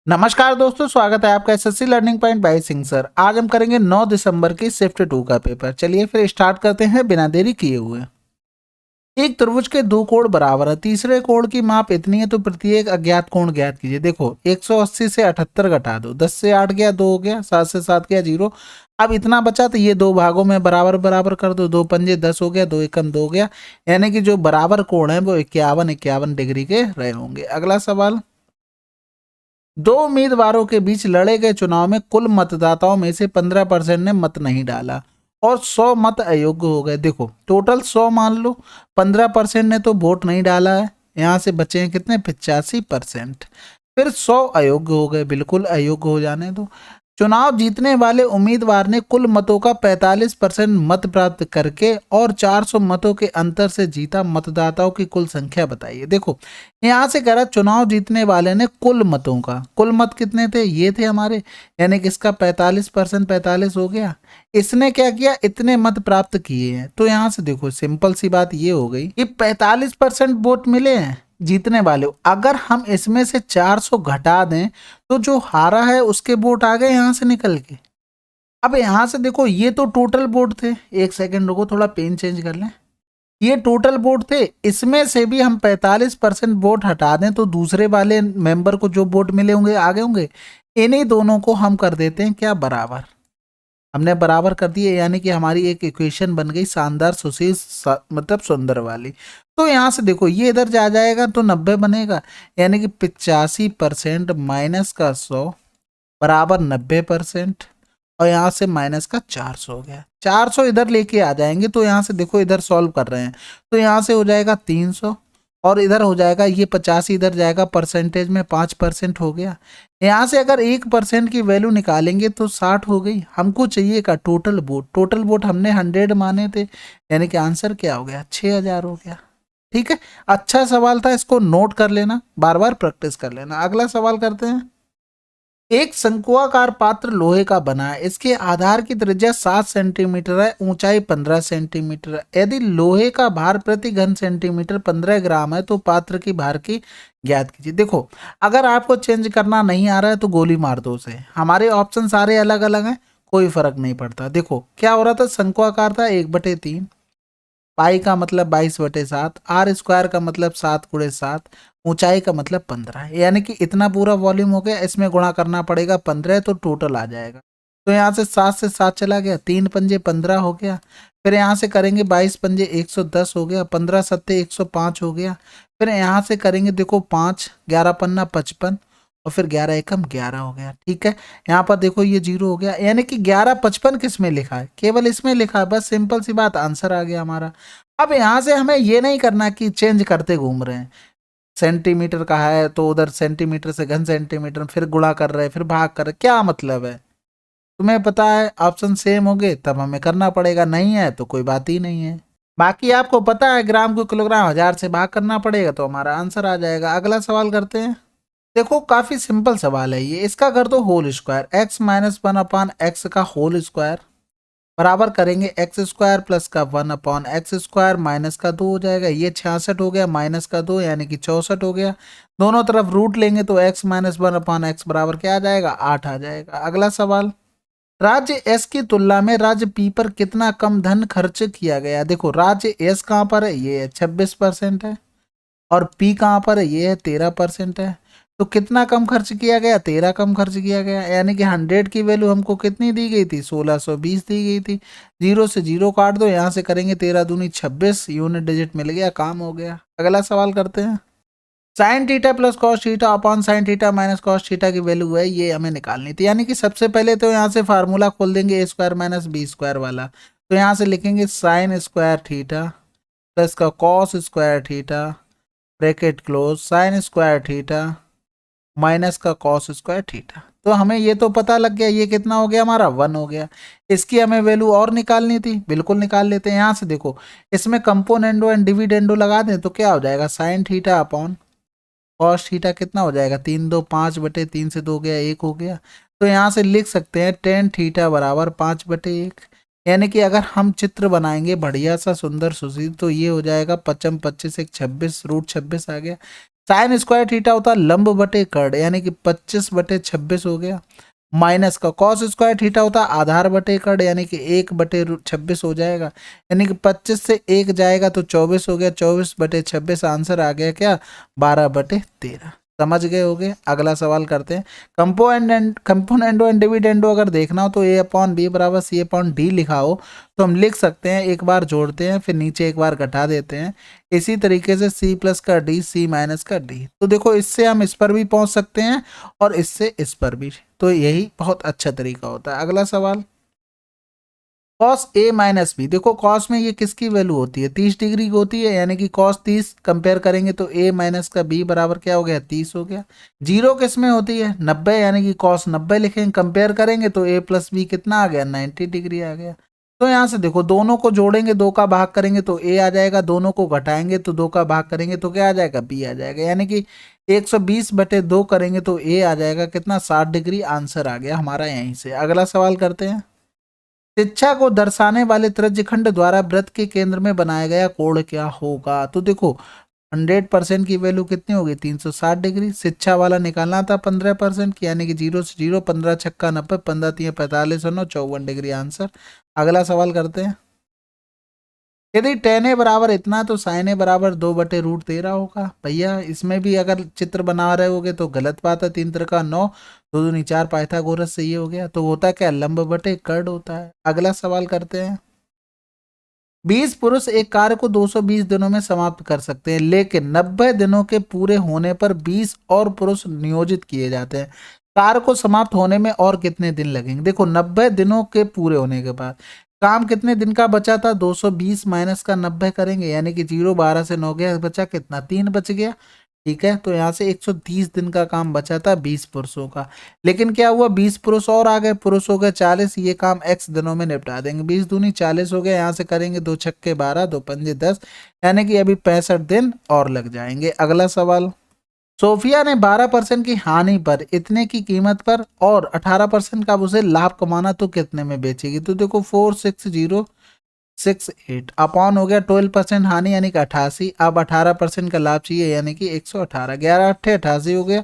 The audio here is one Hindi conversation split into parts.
नमस्कार दोस्तों, स्वागत है आपका SSC learning point by Singh sir. आज हम करेंगे 9 दिसंबर की शिफ्ट 2 का पेपर। चलिए फिर स्टार्ट करते हैं बिना देरी किए हुए। एक त्रिभुज के दो कोण बराबर है, तीसरे कोण की माप इतनी है तो प्रत्येक अज्ञात कोण ज्ञात कीजिए। देखो 180 से 78 घटा दो, 10 से 8 गया 2 हो गया, 7 से 7 गया 0। अब इतना बचा तो ये दो भागों में बराबर बराबर कर दो, दो पंजे 10 हो गया, दो एकम 2 हो गया। यानी कि जो बराबर कोण है वो 51 डिग्री के रहे होंगे। अगला सवाल, दो उम्मीदवारों के बीच लड़े गए चुनाव में कुल मतदाताओं में से 15% ने मत नहीं डाला और 100 मत अयोग्य हो गए। देखो टोटल 100 मान लो, 15% ने तो वोट नहीं डाला है, यहाँ से बचे हैं कितने 85%। फिर 100 अयोग्य हो गए, बिल्कुल अयोग्य हो जाने दो। चुनाव जीतने वाले उम्मीदवार ने कुल मतों का 45% मत प्राप्त करके और 400 मतों के अंतर से जीता। मतदाताओं की कुल संख्या बताइए। देखो यहाँ से कह रहा चुनाव जीतने वाले ने कुल मतों का, कुल मत कितने थे, ये थे हमारे, यानी कि इसका 45% 45 हो गया। इसने क्या किया, इतने मत प्राप्त किए हैं। तो यहाँ से देखो सिंपल सी बात ये हो गई कि 45% वोट मिले हैं जीतने वाले। अगर हम इसमें से 400 घटा दें तो जो हारा है उसके वोट आ गए यहाँ से निकल के। अब यहाँ से देखो ये तो टोटल वोट थे, एक सेकंड रुको थोड़ा पेन चेंज कर लें। ये टोटल वोट थे, इसमें से भी हम 45% वोट हटा दें तो दूसरे वाले मेंबर को जो वोट मिले होंगे आगे होंगे। इन्हीं दोनों को हम कर देते हैं क्या, बराबर। हमने बराबर कर दिए, यानी कि हमारी एक इक्वेशन बन गई शानदार सुशील मतलब सुंदर वाली। तो यहाँ से देखो ये इधर जा जाएगा तो 90 बनेगा, यानी कि 85% माइनस का 100 बराबर 90%। और यहाँ से माइनस का 400 हो गया, 400 इधर लेके आ जाएंगे तो यहाँ से देखो इधर सॉल्व कर रहे हैं तो यहाँ से हो जाएगा 300 और इधर हो जाएगा ये 50, इधर जाएगा परसेंटेज में 5% हो गया। यहाँ से अगर 1% की वैल्यू निकालेंगे तो 60 हो गई। हमको चाहिए का टोटल वोट, टोटल वोट हमने 100 माने थे, यानी कि आंसर क्या हो गया 6000 हो गया। ठीक है, अच्छा सवाल था, इसको नोट कर लेना, बार बार प्रैक्टिस कर लेना। अगला सवाल करते हैं। एक शंकुआकार पात्र लोहे का बना है, इसके आधार की त्रिज्या 7 सेंटीमीटर है, ऊंचाई 15 सेंटीमीटर है। यदि लोहे का भार प्रति घन सेंटीमीटर 15 ग्राम है तो पात्र की भार की ज्ञात कीजिए। देखो अगर आपको चेंज करना नहीं आ रहा है तो गोली मार दो उसे, हमारे ऑप्शन सारे अलग अलग हैं, कोई फर्क नहीं पड़ता। देखो क्या हो रहा था, शंकुआकार था 1/3, पाई का मतलब 22/7, आर स्क्वायर का मतलब 7 × 7, ऊंचाई का मतलब 15, यानी कि इतना पूरा वॉल्यूम हो गया। इसमें गुणा करना पड़ेगा 15 तो टोटल आ जाएगा। तो यहाँ से 7 से 7 चला गया, 3 पंजे 15 हो गया। फिर यहाँ से करेंगे 22 पंजे 110 हो गया, 15 सत्ते 105 हो गया। फिर यहाँ से करेंगे देखो 5 11 पन्ना 55 और फिर 11 एकम 11 हो गया। ठीक है, यहाँ पर देखो ये 0 हो गया, यानी कि 11 55 किस में लिखा है, केवल इसमें लिखा है, बस सिंपल सी बात, आंसर आ गया हमारा। अब यहाँ से हमें ये नहीं करना कि चेंज करते घूम रहे हैं, सेंटीमीटर का है तो उधर सेंटीमीटर से घन सेंटीमीटर फिर गुणा कर रहे हैं फिर भाग कर रहे हैं, क्या मतलब है। तुम्हें पता है ऑप्शन सेम होंगे तब हमें करना पड़ेगा, नहीं है तो कोई बात ही नहीं है। बाकी आपको पता है ग्राम को किलोग्राम 1000 से भाग करना पड़ेगा तो हमारा आंसर आ जाएगा। अगला सवाल करते हैं। देखो काफी सिंपल सवाल है ये, इसका कर दो होल स्क्वायर, x-1/x का होल स्क्वायर बराबर करेंगे x² प्लस का 1/x² माइनस का 2 हो जाएगा, ये 66 हो गया, माइनस का 2 यानी कि 64 हो गया। दोनों तरफ रूट लेंगे तो x - 1/x बराबर क्या आ जाएगा 8 आ जाएगा। अगला सवाल, राज्य S की तुलना में राज्य P पर कितना कम धन खर्च किया गया। देखो राज्य S कहाँ पर है, ये 26% है, और P कहाँ पर है, ये 13% है। तो कितना कम खर्च किया गया, 13 कम खर्च किया गया, यानी कि 100 की वैल्यू हमको कितनी दी गई थी 1620 दी गई थी। 0 से 0 काट दो, यहाँ से करेंगे 13 दूनी 26, यूनिट डिजिट मिल गया, काम हो गया। अगला सवाल करते हैं। Sine theta plus cos theta upon sine theta minus cos theta की वैल्यू है, ये हमें निकालनी थी। यानी कि सबसे पहले तो यहाँ से फार्मूला खोल देंगे A² माइनस B² वाला, तो यहाँ से लिखेंगे साइन स्क्वायर थीटा प्लस का cos square theta bracket close sine square theta minus का कॉस स्क्वायर थीटा। तो हमें ये तो पता लग गया, ये कितना हो गया हमारा 1 हो गया। इसकी हमें वैल्यू और निकालनी थी, बिल्कुल निकाल लेते हैं। यहाँ से देखो इसमें कंपोनेंडो एंड डिविडेंडो लगा दें तो क्या हो जाएगा sine theta upon cos theta कितना हो जाएगा 3 2 5/3 से 2 गया 1 हो गया। तो यहाँ से लिख सकते हैं टेन थीटा बराबर 5/1, यानी कि अगर हम चित्र बनाएंगे बढ़िया सा सुंदर सुशील तो ये हो जाएगा 55 25 1 26 √26 आ गया। साइन स्क्वायर थीटा होता है लंब बटे कर्ण, यानी कि 25/26 हो गया। माइनस का कॉस स्क्वायर थीटा होता है आधार बटे कर्ण, यानी कि 1/26 हो जाएगा, यानी कि 25 से 1 जाएगा तो 24 हो गया। 24/26 आंसर आ गया क्या, 12/13। समझ गए होगे। अगला सवाल करते हैं। कंपोनेंडो एंड डिविडेंडो अगर देखना हो तो ए अपॉन बी बराबर सी अपॉन डी लिखा हो तो हम लिख सकते हैं, एक बार जोड़ते हैं फिर नीचे एक बार घटा देते हैं। इसी तरीके से सी प्लस का डी, सी माइनस का डी, तो देखो इससे हम इस पर भी पहुंच सकते हैं और इससे इस पर भी, तो यही बहुत अच्छा तरीका होता है। अगला सवाल, कॉस ए माइनस बी, देखो कॉस में ये किसकी वैल्यू होती है, 30 डिग्री की होती है, यानी कि कॉस 30 कंपेयर करेंगे तो ए माइनस का बी बराबर क्या हो गया, 30 हो गया। जीरो किस में होती है, 90, यानी कि कॉस 90 लिखेंगे, कंपेयर करेंगे तो ए प्लस बी कितना आ गया, 90 डिग्री आ गया। तो यहाँ से देखो दोनों को जोड़ेंगे, 2 का भाग करेंगे तो ए आ जाएगा, दोनों को घटाएंगे तो 2 का भाग करेंगे तो क्या आ जाएगा, बी आ जाएगा, यानी कि 120/2 करेंगे तो ए आ जाएगा कितना, 60 डिग्री। आंसर आ गया हमारा यहीं से। अगला सवाल करते हैं। शिक्षा को दर्शाने वाले त्रिज्यखंड द्वारा वृत्त के केंद्र में बनाया गया कोण क्या होगा। तो देखो 100% की वैल्यू कितनी होगी, 360 डिग्री। शिक्षा वाला निकालना था 15% की, यानी कि 0 से 0, 15 छक्का 90, 15 3 45 और 9 54 डिग्री आंसर। अगला सवाल करते हैं। यदि tan ए बराबर इतना तो sin ए बराबर 2/√13 होगा। भैया इसमें भी अगर चित्र बना रहे होगे तो गलत बात है, 3 3 का 9, 2 दूनी 4 पाइथागोरस से ये हो गया, तो होता क्या, लंब बटे कर्ण होता है। अगला सवाल करते हैं। 20 पुरुष एक कार्य को 220 दिनों में समाप्त कर सकते हैं, लेकिन 90 दिनों के पूरे होने पर 20 और पुरुष नियोजित किए जाते हैं। कार्य को समाप्त होने में और कितने दिन लगेंगे, देखो 90 दिनों के पूरे होने के बाद काम कितने दिन का बचा था, 220 माइनस का 90 करेंगे, यानी कि 0 12 से 9 गया, बचा कितना, 3 बच गया। ठीक है, तो यहाँ से 130 दिन का काम बचा था 20 पुरुषों का, लेकिन क्या हुआ, 20 पुरुष और आ गए, पुरुष हो गए 40, ये काम x दिनों में निपटा देंगे। 20 दूनी 40 हो गया, यहाँ से करेंगे 2 छक्के 12, 2 पंजे 10, यानी कि अभी 65 दिन और लग जाएंगे। अगला सवाल, सोफिया ने 12% की हानि पर इतने की कीमत पर और 18% का उसे लाभ कमाना तो कितने में बेचेगी। तो देखो 46068 अपॉन हो गया 12% हानि, यानी कि 88, अब 18% का लाभ चाहिए, यानी कि 118, 11 अट्ठे 88 हो गया,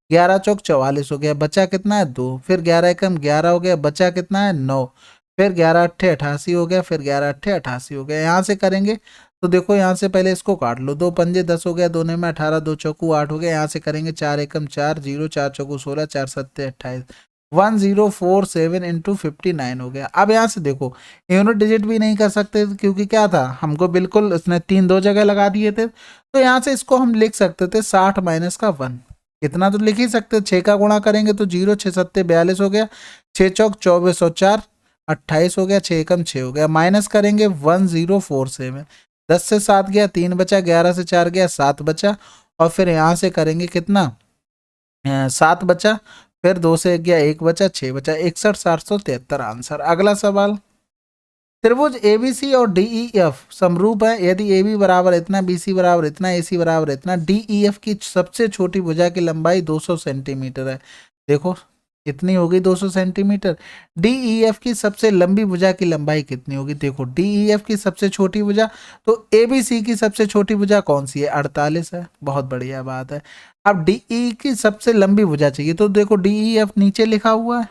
11 चौक 44 हो गया, बचा कितना है 2, फिर 11 एकम 11 हो गया, बचा कितना है 9, फिर 11 अट्ठे 88 हो गया, फिर 11 अट्ठे 88 हो गया। यहाँ से करेंगे तो देखो यहाँ से पहले इसको काट लो, 2 पंजे 10 हो गया, 2 में 18, 2 चौकू 8 हो गया, यहाँ से करेंगे 4 एकम 4, 0 4 चौकू 16, 4 सत्ते 28, 1047 इंटू 59 हो गया। अब यहाँ से देखो यूनिट डिजिट भी नहीं कर सकते क्योंकि क्या था, हमको बिल्कुल उसने 3 2 जगह लगा दिए थे, तो यहाँ से इसको हम लिख सकते थे 60 माइनस का 1, इतना तो लिख ही सकते। 6 का गुणा करेंगे तो 0 6 सत्ते 42 हो गया, 6 चौक 24 और 4 28 हो गया, 6 एकम 6 हो गया, माइनस करेंगे 1047, 10 से 7 गया 3 बचा, 11 से 4 गया 7 बचा, और फिर यहाँ से करेंगे कितना, 7 बचा, फिर 2 से 1 गया 1 बचा, 6 बचा, 61,773 आंसर। अगला सवाल, त्रिभुज एबीसी और डीईएफ समरूप है, यदि ए बी बराबर इतना, बी सी बराबर इतना, ए सी बराबर इतना, डीईएफ की सबसे छोटी भुजा की लंबाई 200 सेंटीमीटर है। देखो कितनी होगी 200 सेंटीमीटर। डीईएफ की सबसे लंबी भुजा की लंबाई कितनी होगी, देखो डीईएफ की सबसे छोटी भुजा, तो एबीसी की सबसे छोटी भुजा कौन सी है, 48 है, बहुत बढ़िया बात है। अब डीई की सबसे लंबी भुजा चाहिए, तो देखो डीईएफ नीचे लिखा हुआ है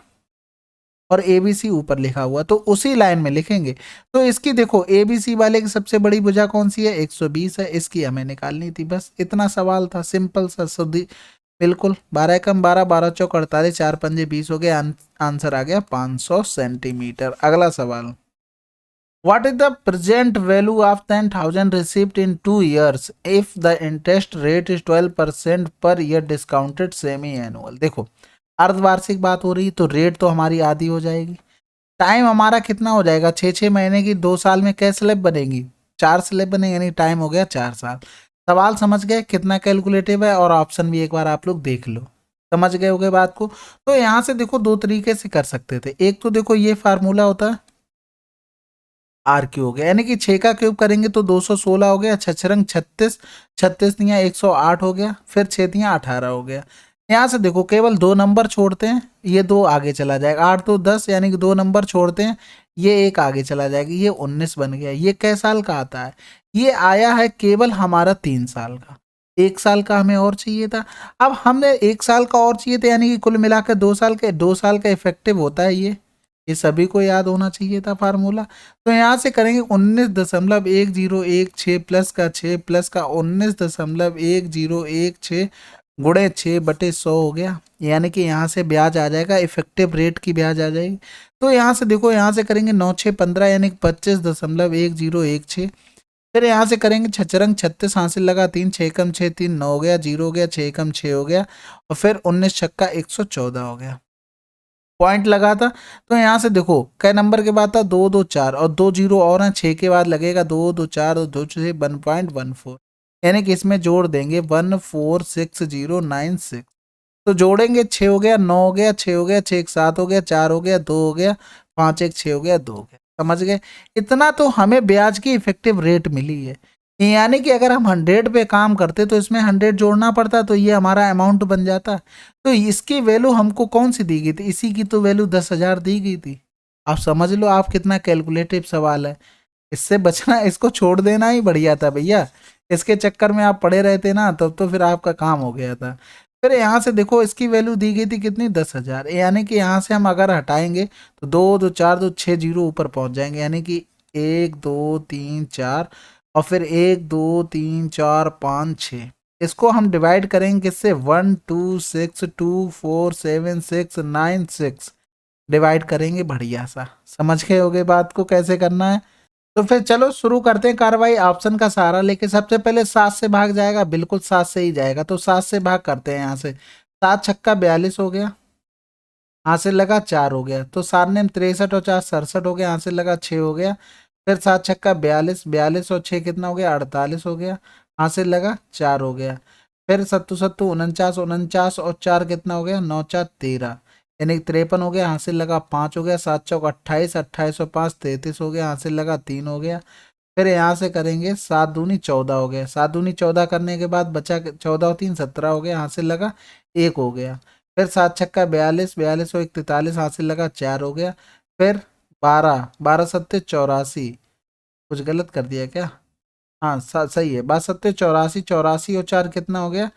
और एबीसी ऊपर लिखा हुआ, तो उसी लाइन में लिखेंगे। तो इसकी देखो एबीसी वाले की सबसे बड़ी भुजा कौन सी है, 120 है, इसकी हमें निकालनी थी, बस इतना सवाल था, सिंपल सा शुद्धि, बिल्कुल। 12 एकम 12, 12 चौक 48, 4 पंजे 20 हो गए, आंसर आ गया 500 सेंटीमीटर। अगला सवाल, What is the present value of 10,000 received in 2 years if the interest rate is 12% per year discounted semi-annual। देखो अर्धवार्षिक बात हो रही, तो रेट तो हमारी आधी हो जाएगी, टाइम हमारा कितना हो जाएगा, 6 महीने की, 2 साल में क्या स्लैब बनेगी, 4 स्लैब बनेगी, यानी टाइम हो गया 4 साल। सवाल समझ गए कितना कैलकुलेटिव है, और ऑप्शन भी एक बार आप लोग देख लो, समझ गए होगे बात को। तो यहाँ से देखो 2 तरीके से कर सकते थे, एक तो देखो ये फार्मूला होता है आर क्यू हो गया, यानी कि 6 का क्यूब करेंगे तो 216 हो गया, 6 36, 36 दिया 108 हो गया, फिर 6 दिया 18 हो गया। यहाँ से देखो केवल 2 नंबर छोड़ते हैं, ये 2 आगे चला जाएगा, 8 तो 10, यानी कि 2 नंबर छोड़ते हैं, ये 1 आगे चला जाएगा, ये 19 बन गया। ये कै साल का आता है, ये आया है केवल हमारा 3 साल का, 1 साल का हमें और चाहिए था। अब हमने 1 साल का और चाहिए था, यानी कि कुल मिलाकर 2 साल का इफेक्टिव होता है ये सभी को याद होना चाहिए था फार्मूला। तो यहाँ से करेंगे 19.1016 प्लस का 6 प्लस का 19.1016 गुणे 6/100 हो गया, यानी कि यहाँ से ब्याज आ जाएगा, इफेक्टिव रेट की ब्याज आ जाएगी। तो यहाँ से देखो, यहाँ से करेंगे 9 6 15 यानी कि 25.1016। फिर यहाँ से करेंगे छचरंग 36 हासिल लगा 3 6 कम 6 3 9 हो गया, 0 हो गया, 6 कम 6 हो गया, और फिर 19 छक्का 114 हो गया। पॉइंट लगा था। तो यहाँ से देखो कै नंबर के बाद था 2 2 4 और 2 जीरो और हैं, 6 के बाद लगेगा 2 2 4 और 2 6 1.14, यानी कि इसमें जोड़ देंगे 146096। तो जोड़ेंगे 6 हो गया, 9 हो गया, 6 हो गया, 6 7 हो गया, 4 हो गया, 2 हो गया, 5 1 6 हो गया, 2 हो गया। समझ गए? इतना तो हमें ब्याज की इफेक्टिव रेट मिली है। यानी कि अगर हम 100 पे काम करते तो इसमें 100 जोड़ना पड़ता, तो ये हमारा अमाउंट बन जाता। तो इसकी वैल्यू हमको कौन सी दी गई थी? इसी की तो वैल्यू 10,000 दी गई थी। आप समझ लो आप कितना कैलकुलेटिव सवाल है। इससे बचना, इसको छोड़ देना ही बढ़िया था भैया। इसके चक्कर में आप पड़े रहते ना, तब तो फिर आपका काम हो गया था। फिर यहाँ से देखो इसकी वैल्यू दी गई थी कितनी? 10,000, यानी कि यहाँ से हम अगर हटाएंगे तो 2 2 4 2 6 जीरो ऊपर पहुंच जाएंगे, यानी कि 1 2 3 4 और फिर 1 2 3 4 5 6। इसको हम डिवाइड करेंगे किससे? 1 2 6 2 4 7 6 9 6 डिवाइड करेंगे बढ़िया सा। समझ गए होगे बात को कैसे करना है? तो फिर चलो शुरू करते हैं कार्रवाई ऑप्शन का सहारा लेके। सबसे पहले 7 से भाग जाएगा, बिल्कुल 7 से ही जाएगा, तो 7 से भाग करते हैं। यहाँ से 7 छक्का 42 हो गया, यहाँ से लगा 4 हो गया, तो 7 ने 63 और 4 67 हो गया, यहाँ से लगा 6 हो गया। फिर 7 छक्का 42, 42 और 6 कितना हो गया? 48 हो गया, यहाँ से लगा 4 हो गया। फिर 7 7 49, 49 और 4 कितना हो गया? 9 4 13, यानी 53 हो गया, यहाँ से लगा 5 हो गया। 7 चौक 28, 28 और 5 33 हो गया, यहाँ से लगा 3 हो गया। फिर यहाँ से करेंगे 7 दूनी 14 हो गया, 7 दूनी 14 करने के बाद बचा 14 और 3 17 हो गया, यहाँ से लगा 1 हो गया। फिर 7 छक्का 42, 42 और 43, यहाँ से लगा 4 हो गया। फिर 12, 12 सत्ते 84, कुछ गलत कर दिया क्या? हाँ सही है, 12 सत्ते 84, 84 और 4 कितना हो गया?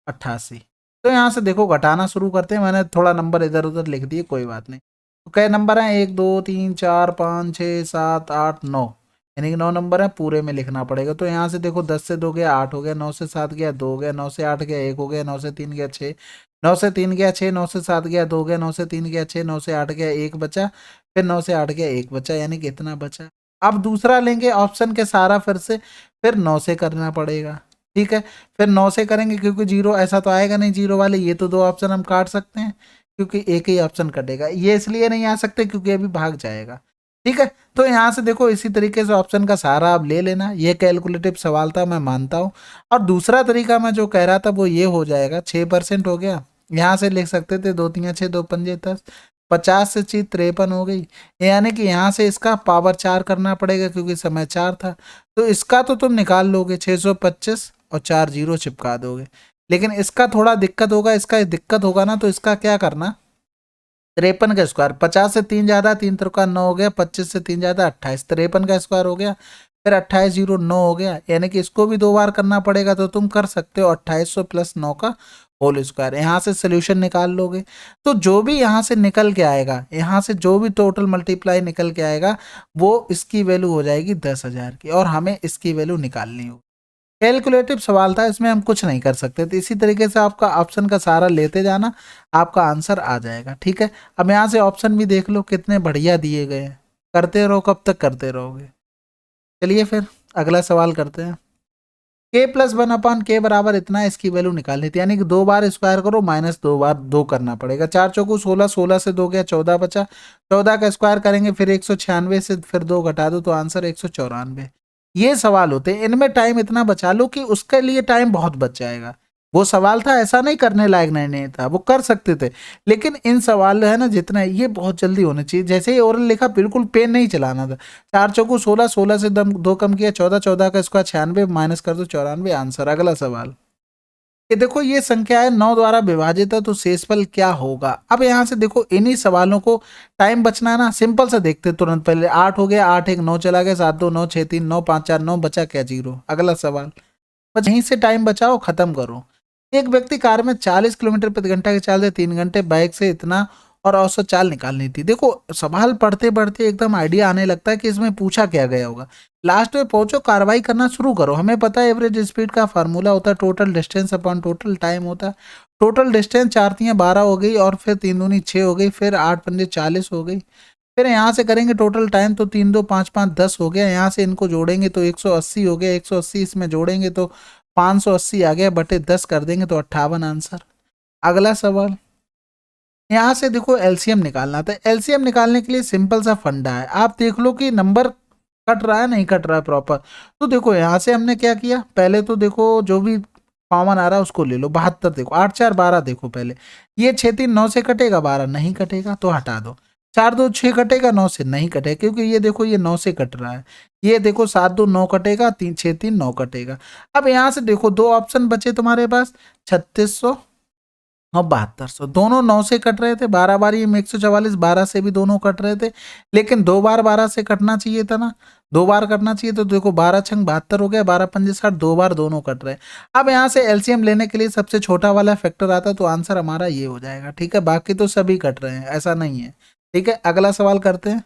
88। तो यहाँ से देखो घटाना शुरू करते हैं, मैंने थोड़ा नंबर इधर उधर लिख दिए, कोई बात नहीं। तो कई नंबर हैं? 1 2 3 4 5 6 7 8 9, यानी कि 9 नंबर है, पूरे में लिखना पड़ेगा। तो यहाँ से देखो 10 से 2 गया 8 हो गया, 9 से 7 गया 2 हो गया, 9 से 8 गया 1 हो गया, 9 से 3 गया 6, 9 से 3 गया 6, 9 से 7 गया 2 हो गया, 9 से 3 गया 6, 9 से 8 गया 1 बचा, फिर 9 से 8 गया 1 बचा, यानी कि इतना बचा। अब दूसरा लेंगे ऑप्शन के सारा फिर से, फिर 9 से करना पड़ेगा, ठीक है। फिर 9 से करेंगे क्योंकि जीरो ऐसा तो आएगा नहीं, जीरो वाले ये तो 2 ऑप्शन हम काट सकते हैं क्योंकि एक ही ऑप्शन कटेगा। ये इसलिए नहीं आ सकते क्योंकि अभी भाग जाएगा, ठीक है। तो यहाँ से देखो इसी तरीके से ऑप्शन का सहारा आप ले लेना। ये कैलकुलेटिव सवाल था, मैं मानता हूँ। और दूसरा तरीका मैं जो कह रहा था वो ये हो जाएगा, 6% हो गया, यहाँ से लिख सकते थे 2 3 6 2 5 10, 50 से चीज 53 हो गई, यानी कि यहाँ से इसका पावर 4 करना पड़ेगा क्योंकि समय 4 था। तो इसका तो तुम निकाल लोगे 625 और 4 जीरो चिपका दोगे, लेकिन इसका थोड़ा दिक्कत होगा। इसका दिक्कत होगा ना, तो इसका क्या करना? 53 का स्क्वायर, 50 से 3 ज्यादा 3 त्रिका 9 हो गया, 25 से 3 ज्यादा 28, 53 का स्क्वायर हो गया, फिर 28 जीरो 9 हो गया, यानी कि इसको भी 2 बार करना पड़ेगा। तो तुम कर सकते हो 2800 प्लस 9 का होल स्क्वायर, यहाँ से सोल्यूशन निकाल लोगे। तो जो भी यहाँ से निकल के आएगा, यहाँ से जो भी टोटल मल्टीप्लाई निकल के आएगा वो इसकी वैल्यू हो जाएगी 10,000 की, और हमें इसकी वैल्यू निकालनी होगी। कैलकुलेटिव सवाल था, इसमें हम कुछ नहीं कर सकते थे। इसी तरीके से आपका ऑप्शन का सहारा लेते जाना, आपका आंसर आ जाएगा, ठीक है। अब यहाँ से ऑप्शन भी देख लो कितने बढ़िया दिए गए हैं। करते रहो, कब तक करते रहोगे? चलिए फिर अगला सवाल करते हैं। k प्लस 1 के बराबर इतना, इसकी वैल्यू निकालनी थी, यानी कि 2 बार स्क्वायर करो माइनस 2 बार 2 करना पड़ेगा। 4 चौको 16, 16 से 2 गया 14 बचा, 14 का स्क्वायर करेंगे, फिर 196 से फिर 2 घटा दो तो आंसर 194। ये सवाल होते हैं, इनमें टाइम इतना बचा लो कि उसके लिए टाइम बहुत बच जाएगा। वो सवाल था ऐसा नहीं करने लायक नहीं था, वो कर सकते थे, लेकिन इन सवाल है ना जितना ये बहुत जल्दी होने चाहिए। जैसे ही ओरल लिखा बिल्कुल पेन नहीं चलाना था। 4 चौको 16, 16 से 2 कम किया 14, 14 का स्क्वायर 96 माइनस कर दो 94 आंसर। अगला सवाल, ये देखो ये संख्या है 9 द्वारा विभाजित है तो शेषफल क्या होगा। अब यहाँ से देखो इन्हीं सवालों को टाइम बचना है ना, सिंपल से देखते तुरंत। पहले 8 हो गया, 8 1 9 चला गया, 7 2 9 6 3 9 5 4 9 बचा क्या? जीरो। अगला सवाल, बस यहीं से टाइम बचाओ, खत्म करो। एक व्यक्ति कार में 40 किलोमीटर प्रति घंटा की चाल से 3 घंटे बाइक से इतना और औसत चाल निकालनी थी। देखो सवाल पढ़ते पढ़ते एकदम आइडिया आने लगता है कि इसमें पूछा क्या गया होगा। लास्ट में पहुंचो, कार्रवाई करना शुरू करो। हमें पता है एवरेज स्पीड का फार्मूला होता है total distance upon total time होता है। टोटल डिस्टेंस 4×3=12 हो गई, और फिर 3×2=6 हो गई, फिर 8×5=40 हो गई। फिर यहाँ से करेंगे टोटल टाइम, तो 3×2=5=5=10 हो गया। यहाँ से इनको जोड़ेंगे तो 180 हो गया, 180 इसमें जोड़ेंगे तो 580 आ गया, बटे 10 कर देंगे तो 58 आंसर। अगला सवाल, यहाँ से देखो एलसीएम निकालना था। एलसीएम निकालने के लिए सिंपल सा फंडा है, आप देख लो कि नंबर कट रहा है नहीं कट रहा है प्रॉपर। तो देखो यहाँ से हमने क्या किया, पहले तो देखो जो भी कॉमन आ रहा है उसको ले लो। 72 देखो, 8×4=12 देखो पहले, ये 6×3=9 से कटेगा, 12 नहीं कटेगा तो हटा दो। 4×2=6 कटेगा, 9 से नहीं कटेगा, क्योंकि ये देखो ये 9 से कट रहा है। ये देखो 7×2=9 कटेगा, 6×3=9 कटेगा। अब यहाँ से देखो दो ऑप्शन बचे तुम्हारे पास, 3600 और 7200। दोनों 9 से कट रहे थे, 12 बार ये 144, 12 से भी दोनों कट रहे थे, लेकिन 2 बार 12 से कटना चाहिए था ना, 2 बार कटना चाहिए। तो देखो 12×6=72 हो गया, 12×5=60, 2 बार दोनों कट रहे। अब यहाँ से एलसीएम लेने के लिए सबसे छोटा वाला फैक्टर आता, तो आंसर हमारा ये हो जाएगा। ठीक है, बाकी तो सभी कट रहे हैं, ऐसा नहीं है। ठीक है, अगला सवाल करते हैं।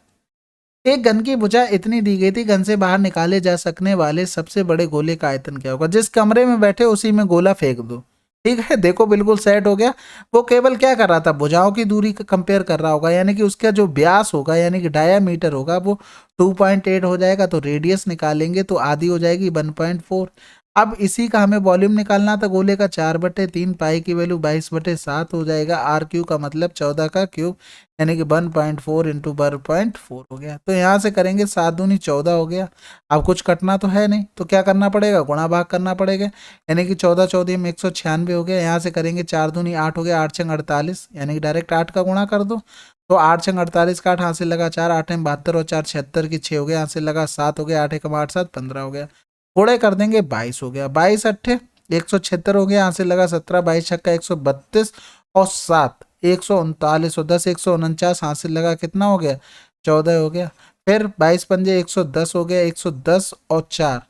एक गन की भुजा इतनी दी गई थी, गन से बाहर निकाले जा सकने वाले सबसे बड़े गोले का आयतन क्या होगा। जिस कमरे में बैठे उसी में गोला फेंक दो। ठीक है, देखो बिल्कुल सेट हो गया। वो केवल क्या कर रहा था, भुजाओं की दूरी कंपेयर कर रहा होगा, यानी कि उसका जो व्यास होगा यानी कि डायामीटर होगा वो 2.8 हो जाएगा, तो रेडियस निकालेंगे तो आधी हो जाएगी 1.4। अब इसी का हमें वॉल्यूम निकालना था गोले का, 4/3, पाई की वैल्यू 22/7 हो जाएगा। RQ का मतलब 14 का क्यूब, यानी कि 1.4 इंटू 1.4 हो गया। तो यहाँ से करेंगे 7×2=14 हो गया। अब कुछ कटना तो है नहीं, तो क्या करना पड़ेगा, गुणा भाग करना पड़ेगा, यानी कि 14×14=196 हो गया। यहाँ से करेंगे 4×2=8 हो गया, 8×6=48, यानी कि डायरेक्ट 8 का गुणा कर दो। तो 8×6=48 का 8 हासिल लगा 4, 8×72 और 4 76 की 6 हो गया, हासिल लगा 7 हो गया, 8×1=8=7, 15 हो गया। गुणे कर देंगे 22 हो गया, 22×8=176 हो गया, हासिल लगा 17, 22×6=132 और 7 139 और 10 149, हासिल लगा कितना हो गया, 14 हो गया। फिर 22×5=110 हो गया, 110 और 4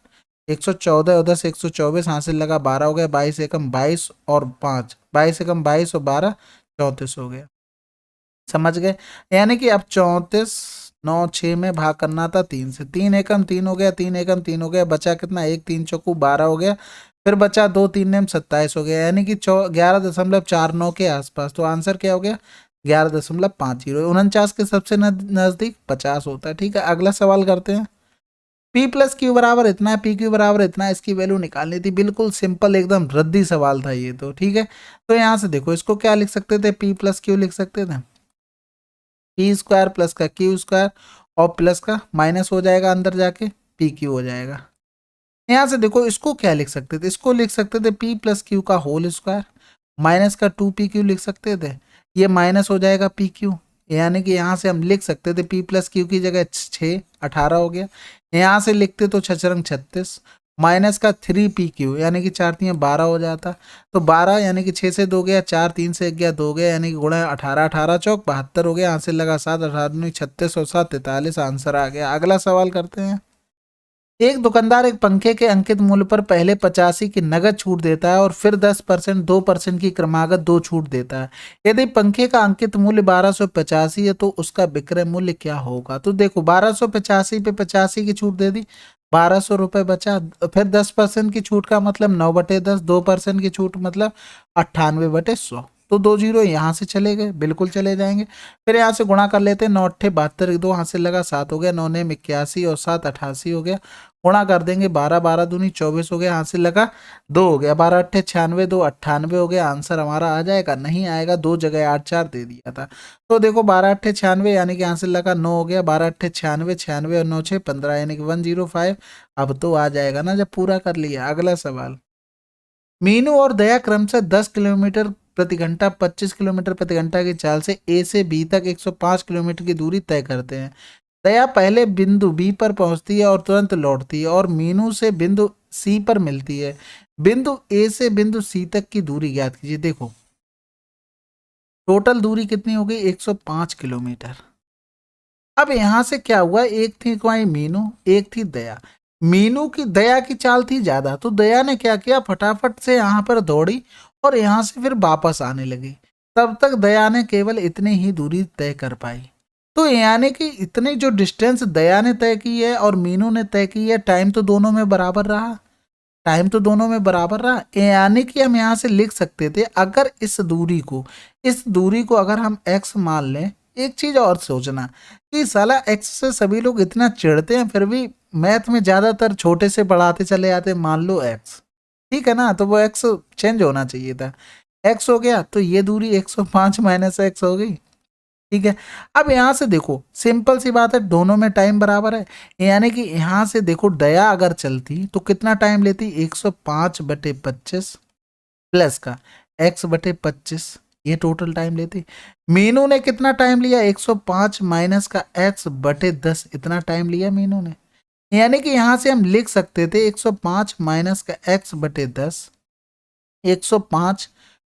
114 और 10 124, हासिल लगा 12 हो गया, 22×1=22 और 5 22×1=22 और 12 34 हो गया। समझ गए, यानी कि अब 34 9 6 में भाग करना था 3 से, 3×1=3 हो गया, 3×1=3 हो गया, बचा कितना 1 3 चौकू 12 हो गया, फिर बचा 2 3 27 हो गया, यानी कि 11.49 के आसपास। तो आंसर क्या हो गया, 11.50। 49 के सबसे नजदीक 50 होता है। ठीक है, अगला सवाल करते हैं। P+Q बराबर इतना है, PQ बराबर इतना है, इसकी वैल्यू निकालनी थी। बिल्कुल सिंपल एकदम रद्दी सवाल था ये तो। ठीक है, तो यहाँ से देखो इसको क्या लिख सकते थे, P+Q लिख सकते थे, P² प्लस का Q² और प्लस का माइनस हो जाएगा अंदर जाके, PQ हो जाएगा। यहाँ से देखो इसको क्या लिख सकते थे, इसको लिख सकते थे P+Q का होल स्क्वायर, माइनस का 2PQ लिख सकते थे, ये माइनस हो जाएगा PQ, यानी कि यहाँ से हम लिख सकते थे P+Q की जगह 6 18 हो गया। यहाँ से लिखते तो 6×36 माइनस का 3PQ, यानी कि 4×3=12 हो जाता, तो 12 यानी कि 6 से 2 गया, 4 3 से गया 2 गया, यानी कि गुणा 18 18 चौक 72 हो गया, यहाँ से लगा 7 18 36 और 7 43, आंसर आ गया। अगला सवाल करते हैं। एक दुकानदार एक पंखे के अंकित मूल्य पर पहले 85 की नगद छूट देता है और फिर 10% 2% की क्रमागत 2 छूट देता है। यदि पंखे का अंकित मूल्य 1285 है तो उसका विक्रय मूल्य क्या होगा। तो देखो 1285 पे 85 की छूट दे दी, 1200 रुपये बचा, फिर 10% की छूट का मतलब 9/10, 2% की छूट मतलब 98/100। तो 2 जीरो यहाँ से चले गए, बिल्कुल चले जाएंगे। फिर यहाँ से गुणा कर लेते हैं, 9×8=72, 2 हासिल लगा 7 हो गया, 9×9=81 और 7 88 हो गया। गुणा कर देंगे 12 12 दूनी 24 हो गया, हासिल लगा 2 हो गया, 12×8=96, 2 98 हो गया। आंसर हमारा आ जाएगा, नहीं आएगा, 2 जगह 8 4 दे दिया था। तो देखो 12×8=96 यानी कि हासिल लगा 9 हो गया, 12×8=96 96 और 9×6=15 यानी कि 105। अब तो आ जाएगा ना जब पूरा कर लिया। अगला सवाल, मीनू और दया क्रमशः 10 किलोमीटर प्रति घंटा 25 किलोमीटर प्रति घंटा की चाल से ए से बी तक 105 किलोमीटर की दूरी तय करते हैं। दया पहले बिंदु बी पर पहुंचती है और तुरंत लौटती है और मीनू से बिंदु सी पर मिलती है। बिंदु ए से बिंदु सी तक की दूरी ज्ञात कीजिए। देखो टोटल दूरी कितनी हो गई, 105 किलोमीटर। अब यहां से क्या हुआ, एक थी कोई मीनू, एक थी दया। मीनू की दया की चाल थी ज्यादा, तो दया ने क्या किया, फटाफट से यहाँ पर दौड़ी और यहाँ से फिर वापस आने लगी। तब तक दया ने केवल इतनी ही दूरी तय कर पाई। तो यानी कि इतनी जो डिस्टेंस दया ने तय की है और मीनू ने तय की है, टाइम तो दोनों में बराबर रहा, टाइम तो दोनों में बराबर रहा। यानी कि हम यहाँ से लिख सकते थे, अगर इस दूरी को अगर हम x मान लें। एक चीज और सोचना कि साला x से सभी लोग इतना चिढ़ते हैं, फिर भी मैथ में ज्यादातर छोटे से बढ़ाते चले जाते हैं। मान लो x, ठीक है ना, तो वो x चेंज होना चाहिए था। x हो गया तो ये दूरी 105 माइनस x हो गई, ठीक है। अब यहां से देखो, सिंपल सी बात है, दोनों में टाइम बराबर है। यानी कि यहां से देखो, दया अगर चलती तो कितना टाइम लेती, 105/25 प्लस का x/25, ये टोटल टाइम लेती। मीनू ने कितना टाइम लिया, 105 माइनस का x/10, इतना टाइम लिया मीनू ने। यानी कि यहां से हम लिख सकते थे 105 माइनस का x/10, 105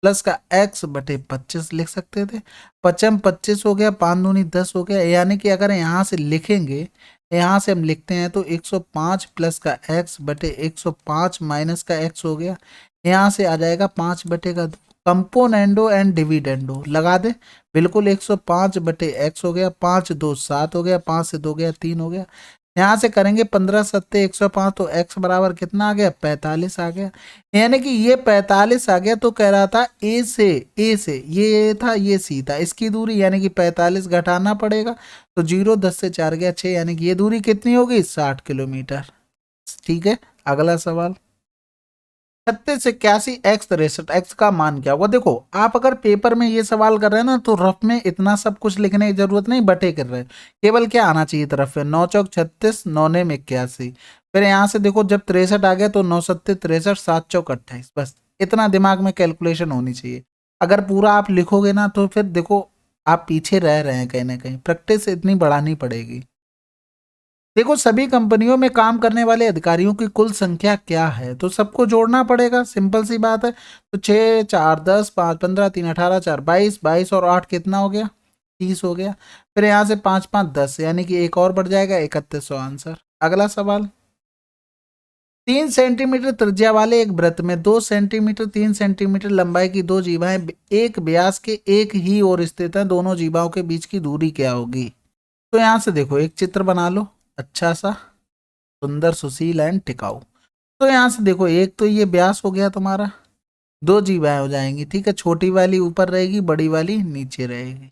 प्लस का x/25 लिख सकते थे। 25 हो गया, 5 दूनी 10 हो गया। यानी कि अगर यहाँ से लिखेंगे, यहाँ से हम लिखते हैं तो 105 प्लस का x/105 माइनस का x हो गया। यहाँ से आ जाएगा 5/2, कंपोनेंडो एंड डिविडेंडो लगा दे, बिल्कुल 105/x हो गया, 5 2 7 हो गया, 5 से 2 गया 3 हो गया। यहाँ से करेंगे 15 सत्ते 105, तो x बराबर कितना आ गया, 45 आ गया। यानी कि ये 45 आ गया। तो कह रहा था ए से ये था, ये सी था, इसकी दूरी यानी कि 45 घटाना पड़ेगा। तो 0 10 से 4 गया 6, यानी कि ये दूरी कितनी होगी, 60 किलोमीटर। ठीक है, अगला सवाल, 3681 x का मान क्या होगा। देखो, आप अगर पेपर में ये सवाल कर रहे हैं ना, तो रफ में इतना सब कुछ लिखने की जरूरत नहीं, बटे कर रहे हैं, केवल क्या आना चाहिए तरफ में, 9 चौक 36, 9 नेम 81। फिर यहाँ से देखो, जब 63 आ गया तो 9 सत्ते 63, 7 चौक 28, बस इतना दिमाग में कैलकुलेशन होनी चाहिए। अगर पूरा आप लिखोगे ना, तो फिर देखो आप पीछे रह रहे हैं कहीं ना कहीं, प्रैक्टिस इतनी बढ़ानी पड़ेगी। देखो, सभी कंपनियों में काम करने वाले अधिकारियों की कुल संख्या क्या है, तो सबको जोड़ना पड़ेगा, सिंपल सी बात है। तो 6 4 10 5 15 3 18 4 22, 22 और 8 कितना हो गया, 30 हो गया। फिर यहाँ से 5 5 10, यानी कि एक और बढ़ जाएगा, 3100 आंसर। अगला सवाल, 3 सेंटीमीटर त्रिज्या वाले एक वृत्त में 2 सेंटीमीटर 3 सेंटीमीटर लंबाई की दो जीवाएं एक व्यास के एक ही ओर स्थित हैं, दोनों जीवाओं के बीच की दूरी क्या होगी। तो यहाँ से देखो, एक चित्र बना लो अच्छा सा, सुंदर, सुशील एंड टिकाऊ। तो यहाँ से देखो, एक तो ये व्यास हो गया तुम्हारा, दो जीवाएं हो जाएंगी, ठीक है, छोटी वाली ऊपर रहेगी, बड़ी वाली नीचे रहेगी।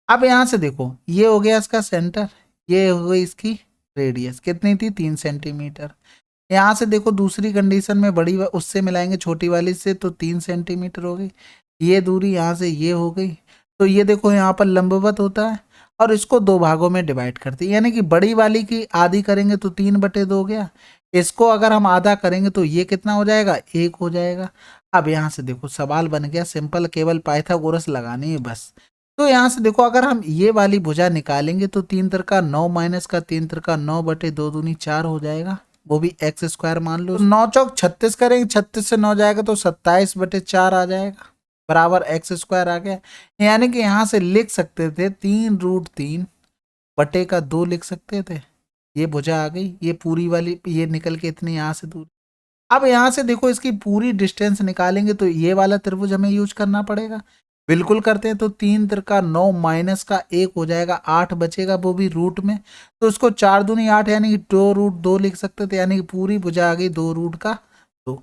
अब यहाँ से देखो, ये हो गया इसका सेंटर, ये हो गई इसकी रेडियस, कितनी थी, 3 सेंटीमीटर। यहाँ से देखो, दूसरी कंडीशन में बड़ी उससे मिलाएंगे छोटी वाली से, तो 3 सेंटीमीटर हो गई। ये दूरी यहाँ से ये हो गई। तो ये देखो, यहाँ पर लंबवत होता है और इसको दो भागों में डिवाइड करते हैं, यानी कि बड़ी वाली की आधी करेंगे तो 3/2 हो गया। इसको अगर हम आधा करेंगे तो ये कितना हो जाएगा, 1 हो जाएगा। अब यहाँ से देखो, सवाल बन गया सिंपल, केवल पाइथागोरस लगानी है बस। तो यहाँ से देखो, अगर हम ये वाली भुजा निकालेंगे तो 3 तिरका 9 माइनस का 3 तिरका 9/2 दूनी 4 हो जाएगा, वो भी x² मान लो। 9 चौक 36 करेंगे, 36 से 9 जाएगा तो 27/4 आ जाएगा, बराबर x² आ गया। यानी कि यहाँ से लिख सकते थे 3√3/2 लिख सकते थे। ये भुजा आ गई, ये पूरी वाली ये निकल के इतनी यहाँ से दूर। अब यहाँ से देखो, इसकी पूरी डिस्टेंस निकालेंगे तो ये वाला त्रिभुज हमें यूज करना पड़ेगा, बिल्कुल करते हैं। तो 3 तिरका 9 माइनस का 1 हो जाएगा, 8 बचेगा, वो भी रूट में। तो उसको 4 दूनी 8, यानी कि 2√2 लिख सकते थे, यानी कि पूरी भुजा आ गई 2√2। तो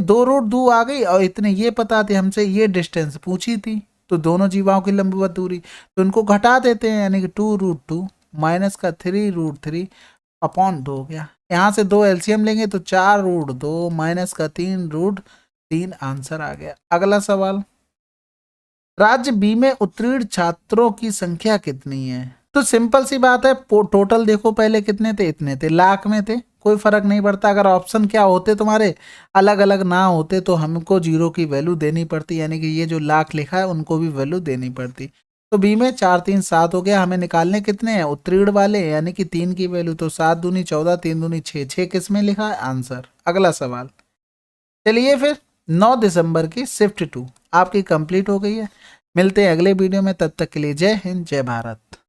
2√2 आ गई, और इतने ये पता थे हमसे, ये डिस्टेंस पूछी थी, तो दोनों जीवाओं की लंबवत दूरी, तो इनको घटा देते हैं, यानी कि 2√2 माइनस का 3√3/2 हो गया। यहाँ से 2 एलसीएम लेंगे तो 4√2 माइनस का 3√3 आंसर आ गया। अगला सवाल, राज्य बी में उत्तीर्ण छात्रों की संख्या कितनी है। तो सिंपल सी बात है, टोटल देखो पहले कितने थे, इतने थे, लाख में थे, कोई फर्क नहीं पड़ता। अगर ऑप्शन क्या होते तुम्हारे अलग अलग ना होते तो हमको 0 की वैल्यू देनी पड़ती, यानी कि ये जो लाख लिखा है उनको भी वैल्यू देनी पड़ती। तो बी में 4 3 7 हो गया, हमें निकालने कितने हैं, उत्तीर्ण वाले, यानी कि 3 की वैल्यू। तो 7 दूनी 14, 3 दूनी 6, 6 किस में लिखा है, आंसर। अगला सवाल, चलिए फिर 9 दिसंबर की शिफ्ट 2 आपकी कंप्लीट हो गई है। मिलते हैं अगले वीडियो में, तब तक के लिए जय हिंद जय भारत।